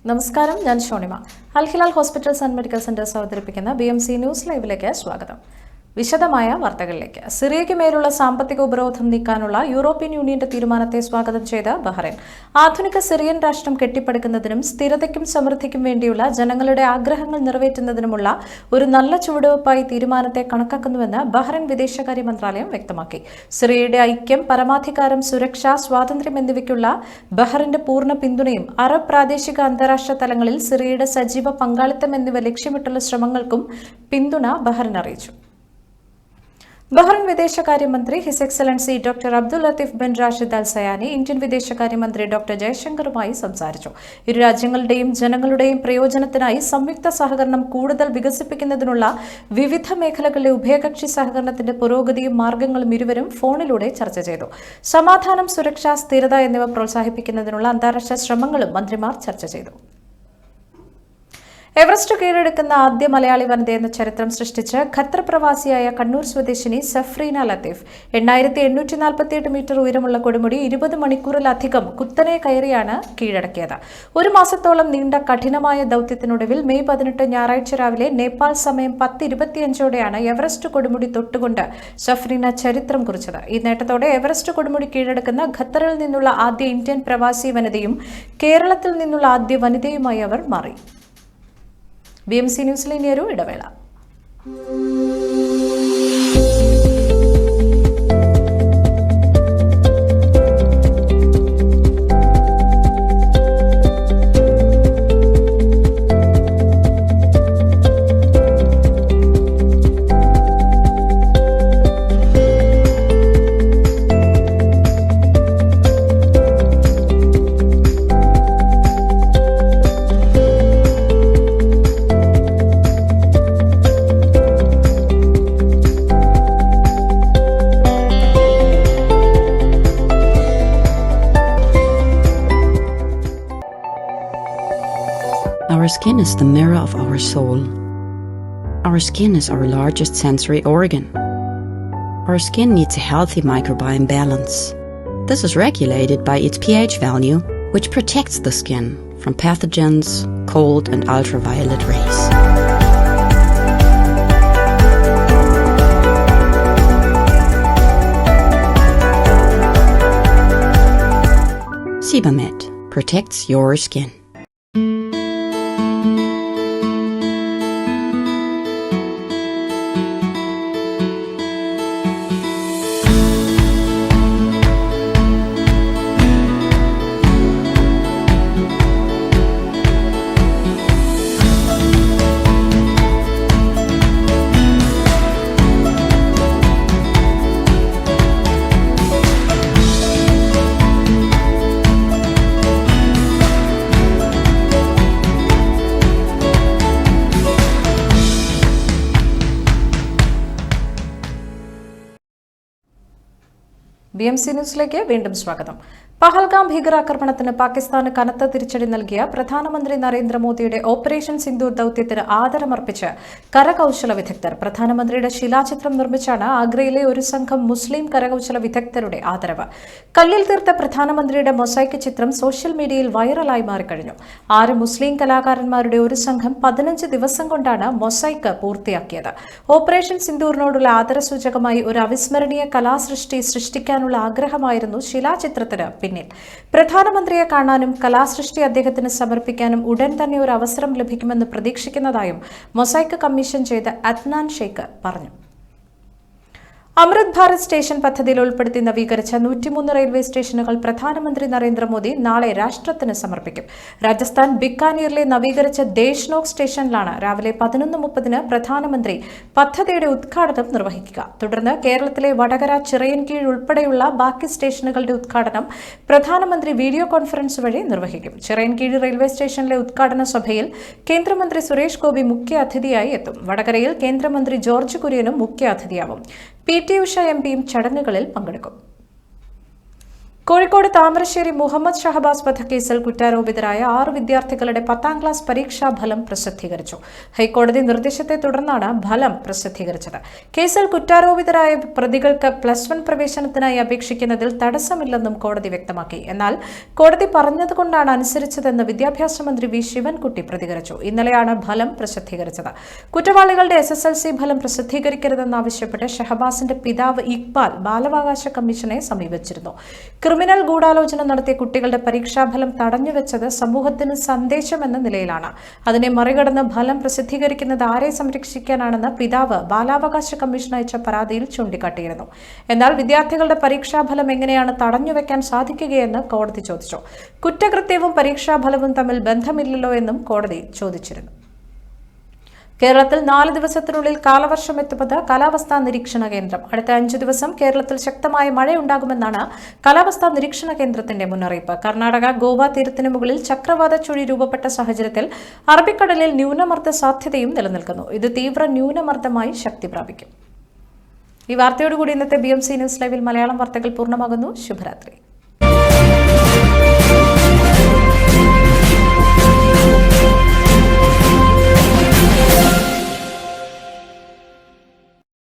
നമസ്കാരം, ഞാൻ Shonima. Al Hilal hospitals and medical centers അവതരിപ്പിക്കുന്ന BMC ന്യൂസ് ലൈവിലേക്ക് സ്വാഗതം. വിശദമായ വാർത്തകളിലേക്ക്. സിറിയയ്ക്ക് മേലുള്ള സാമ്പത്തിക ഉപരോധം നീക്കാനുള്ള യൂറോപ്യൻ യൂണിയന്റെ തീരുമാനത്തെ സ്വാഗതം ചെയ്ത ബഹ്റൈൻ ആധുനിക സിറിയൻ രാഷ്ട്രം കെട്ടിപ്പടുക്കുന്നതിനും സ്ഥിരതയ്ക്കും സമൃദ്ധിക്കും വേണ്ടിയുള്ള ജനങ്ങളുടെ ആഗ്രഹങ്ങൾ നിറവേറ്റുന്നതിനുമുള്ള ഒരു നല്ല ചുവടുവയ്പായി തീരുമാനത്തെ കണക്കാക്കുന്നുവെന്ന് ബഹ്റൈൻ വിദേശകാര്യ മന്ത്രാലയം വ്യക്തമാക്കി. സിറിയയുടെ ഐക്യം, പരമാധികാരം, സുരക്ഷ, സ്വാതന്ത്ര്യം എന്നിവയ്ക്കുള്ള ബഹ്റൈന്റെ പൂർണ്ണ പിന്തുണയും അറബ് പ്രാദേശിക അന്താരാഷ്ട്ര തലങ്ങളിൽ സിറിയയുടെ സജീവ പങ്കാളിത്തം എന്നിവ ലക്ഷ്യമിട്ടുള്ള ശ്രമങ്ങൾക്കും പിന്തുണ ബഹ്റൈൻ അറിയിച്ചു. ബഹ്റൈൻ വിദേശകാര്യമന്ത്രി his excellency doctor Abdul Latif bin Rashid Al Zayani Indian വിദേശകാര്യമന്ത്രി ഡോക്ടർ ജയശങ്കറുമായി സംസാരിച്ചു. ഇരു രാജ്യങ്ങളുടെയും ജനങ്ങളുടെയും പ്രയോജനത്തിനായി സംയുക്ത സഹകരണം കൂടുതൽ വികസിപ്പിക്കുന്നതിനുള്ള വിവിധ മേഖലകളിലെ ഉഭയകക്ഷി സഹകരണത്തിന്റെ പുരോഗതിയും മാർഗങ്ങളും ഇരുവരും ഫോണിലൂടെ ചർച്ച ചെയ്തു. സമാധാനം, സുരക്ഷ, സ്ഥിരത എന്നിവ പ്രോത്സാഹിപ്പിക്കുന്നതിനുള്ള അന്താരാഷ്ട്ര ശ്രമങ്ങളും മന്ത്രിമാർ ചർച്ച ചെയ്തു. എവറസ്റ്റ് കീഴടക്കുന്ന ആദ്യ മലയാളി വനിതയെന്ന ചരിത്രം സൃഷ്ടിച്ച് ഖത്തർ പ്രവാസിയായ കണ്ണൂർ സ്വദേശിനി സഫ്രീന ലത്തീഫ് 8848 മീറ്റർ ഉയരമുള്ള കൊടുമുടി 20 മണിക്കൂറിലധികം കുത്തനെ കയറിയാണ് കീഴടക്കിയത്. ഒരു മാസത്തോളം നീണ്ട കഠിനമായ ദൌത്യത്തിനൊടുവിൽ മെയ് 18 ഞായറാഴ്ച രാവിലെ നേപ്പാൾ സമയം 10:25 എവറസ്റ്റ് കൊടുമുടി തൊട്ടുകൊണ്ട് സഫ്രീന ചരിത്രം കുറിച്ചത്. ഈ നേട്ടത്തോടെ എവറസ്റ്റ് കൊടുമുടി കീഴടക്കുന്ന ഖത്തറിൽ നിന്നുള്ള ആദ്യ ഇന്ത്യൻ പ്രവാസി വനിതയും കേരളത്തിൽ നിന്നുള്ള ആദ്യ വനിതയുമായി അവർ മാറി. BMC ന്യൂസിൽ ഇനിയൊരു ഇടവേള. Our skin is the mirror of our soul. Our skin is our largest sensory organ. Our skin needs a healthy microbiome balance. This is regulated by its pH value, which protects the skin from pathogens, cold and ultraviolet rays. Sebamed protects your skin. BMC ന്യൂസിലേക്ക് വീണ്ടും സ്വാഗതം. പഹൽഗാം ഭീകരാക്രമണത്തിന് പാകിസ്ഥാന് കനത്ത തിരിച്ചടി നൽകിയ പ്രധാനമന്ത്രി നരേന്ദ്രമോദിയുടെ ഓപ്പറേഷൻ സിന്ദൂർ ദൌത്യത്തിന് ആദരമർപ്പിച്ച് കരകൌശല വിദഗ്ധർ. പ്രധാനമന്ത്രിയുടെ ശിലാചിത്രം നിർമ്മിച്ചാണ് ആഗ്രയിലെ ഒരു സംഘം മുസ്ലിം കരകൌശല വിദഗ്ധരുടെ ആദരവ്. കല്ലിൽ തീർത്ത പ്രധാനമന്ത്രിയുടെ മൊസൈക്ക് ചിത്രം സോഷ്യൽ മീഡിയയിൽ വൈറലായി മാറിക്കഴിഞ്ഞു. 6 മുസ്ലിം കലാകാരന്മാരുടെ ഒരു സംഘം 15 ദിവസം കൊണ്ടാണ് മൊസൈക്ക് പൂർത്തിയാക്കിയത്. ഓപ്പറേഷൻ സിന്ദൂറിനോടുള്ള ആദരസൂചകമായി ഒരു അവിസ്മരണീയ കലാസൃഷ്ടി സൃഷ്ടിക്കാനുള്ള ആഗ്രഹമായിരുന്നു ശിലാചിത്രത്തിന് പിന്നിൽ. പ്രധാനമന്ത്രിയെ കാണാനും കലാസൃഷ്ടി അദ്ദേഹത്തിന് സമർപ്പിക്കാനും ഉടൻ തന്നെ ഒരു അവസരം ലഭിക്കുമെന്ന് പ്രതീക്ഷിക്കുന്നതായും മൊസൈക്ക് കമ്മീഷൻ ചെയ്ത അദ്നാൻ ഷെയ്ഖ് പറഞ്ഞു. അമൃത് ഭാരത് സ്റ്റേഷൻ പദ്ധതിയിൽ ഉൾപ്പെടുത്തി നവീകരിച്ച 103 റെയിൽവേ സ്റ്റേഷനുകൾ പ്രധാനമന്ത്രി നരേന്ദ്രമോദി നാളെ രാഷ്ട്രത്തിന് സമർപ്പിക്കും. രാജസ്ഥാൻ ബിക്കാനീറിലെ നവീകരിച്ച ദേശ്നോക് സ്റ്റേഷനിലാണ് രാവിലെ 11:30 പ്രധാനമന്ത്രി പദ്ധതിയുടെ ഉദ്ഘാടനം നിർവഹിക്കുക. തുടർന്ന് കേരളത്തിലെ വടകര, ചിറയൻകീഴ് ഉൾപ്പെടെയുള്ള ബാക്കി സ്റ്റേഷനുകളുടെ ഉദ്ഘാടനം പ്രധാനമന്ത്രി വീഡിയോ കോൺഫറൻസ് വഴി നിർവഹിക്കും. ചിറയൻകീഴ് റെയിൽവേ സ്റ്റേഷനിലെ ഉദ്ഘാടന സഭയിൽ കേന്ദ്രമന്ത്രി സുരേഷ് ഗോപി മുഖ്യ അതിഥിയായി എത്തും. വടകരയിൽ കേന്ദ്രമന്ത്രി ജോർജ് കുര്യനും മുഖ്യ അതിഥിയാവും. PT ഉഷ MPയും ചടങ്ങുകളിൽ പങ്കെടുക്കും. കോഴിക്കോട് താമരശ്ശേരി മുഹമ്മദ് ഷഹബാസ് വധക്കേസിൽ കുറ്റാരോപിതരായ 6 വിദ്യാർത്ഥികളുടെ 10ാം ക്ലാസ് പരീക്ഷാഫലം പ്രസിദ്ധീകരിച്ചു. ഹൈക്കോടതി നിർദ്ദേശത്തെ തുടർന്നാണ് ഫലം പ്രസിദ്ധീകരിച്ചത്. കേസിൽ കുറ്റാരോപിതരായ പ്രതികൾക്ക് +1 പ്രവേശനത്തിനായി അപേക്ഷിക്കുന്നതിൽ തടസ്സമില്ലെന്നും കോടതി വ്യക്തമാക്കി. എന്നാൽ കോടതി പറഞ്ഞതുകൊണ്ടാണ് അനുസരിച്ചതെന്ന് വിദ്യാഭ്യാസ മന്ത്രി വി ശിവൻകുട്ടി പ്രതികരിച്ചു. ഇന്നലെയാണ് ഫലം പ്രസിദ്ധീകരിച്ചത്. കുറ്റവാളികളുടെ SSLC ഫലം പ്രസിദ്ധീകരിക്കരുതെന്നാവശ്യപ്പെട്ട് ഷഹബാസിന്റെ പിതാവ് ഇക്ബാൽ ബാലാവകാശ കമ്മീഷനെ സമീപിച്ചിരുന്നു. ക്രിമിനൽ ഗൂഢാലോചന നടത്തിയ കുട്ടികളുടെ പരീക്ഷാഫലം തടഞ്ഞുവെച്ചത് സമൂഹത്തിന് സന്ദേശമെന്ന നിലയിലാണ്. അതിനെ മറികടന്ന് ഫലം പ്രസിദ്ധീകരിക്കുന്നത് ആരെ സംരക്ഷിക്കാനാണെന്ന് പിതാവ് ബാലാവകാശ കമ്മീഷൻ അയച്ച പരാതിയിൽ ചൂണ്ടിക്കാട്ടിയിരുന്നു. എന്നാൽ വിദ്യാർത്ഥികളുടെ പരീക്ഷാഫലം എങ്ങനെയാണ് തടഞ്ഞുവെക്കാൻ സാധിക്കുകയെന്ന് കോടതി ചോദിച്ചു. കുറ്റകൃത്യവും പരീക്ഷാഫലവും തമ്മിൽ ബന്ധമില്ലല്ലോ എന്നും കോടതി ചോദിച്ചിരുന്നു. കേരളത്തിൽ 4 ദിവസത്തിനുള്ളിൽ കാലവർഷം എത്തുമെന്ന് കാലാവസ്ഥാ നിരീക്ഷണ കേന്ദ്രം. അടുത്ത 5 ദിവസം കേരളത്തിൽ ശക്തമായ മഴയുണ്ടാകുമെന്നാണ് കാലാവസ്ഥാ നിരീക്ഷണ കേന്ദ്രത്തിന്റെ മുന്നറിയിപ്പ്. കർണാടക ഗോവ തീരത്തിന് മുകളിൽ ചക്രവാത ചുഴി രൂപപ്പെട്ട സാഹചര്യത്തിൽ അറബിക്കടലിൽ ന്യൂനമർദ്ദ സാധ്യതയും നിലനിൽക്കുന്നു. ഇത് തീവ്ര ന്യൂനമർദ്ദമായി ശക്തി പ്രാപിക്കും. ഈ വാർത്തയോടുകൂടി ഇന്നത്തെ BMC ന്യൂസ് ലൈവിൽ മലയാളം വാർത്തകൾ പൂർണ്ണമാകുന്നു. ശുഭരാത്രി.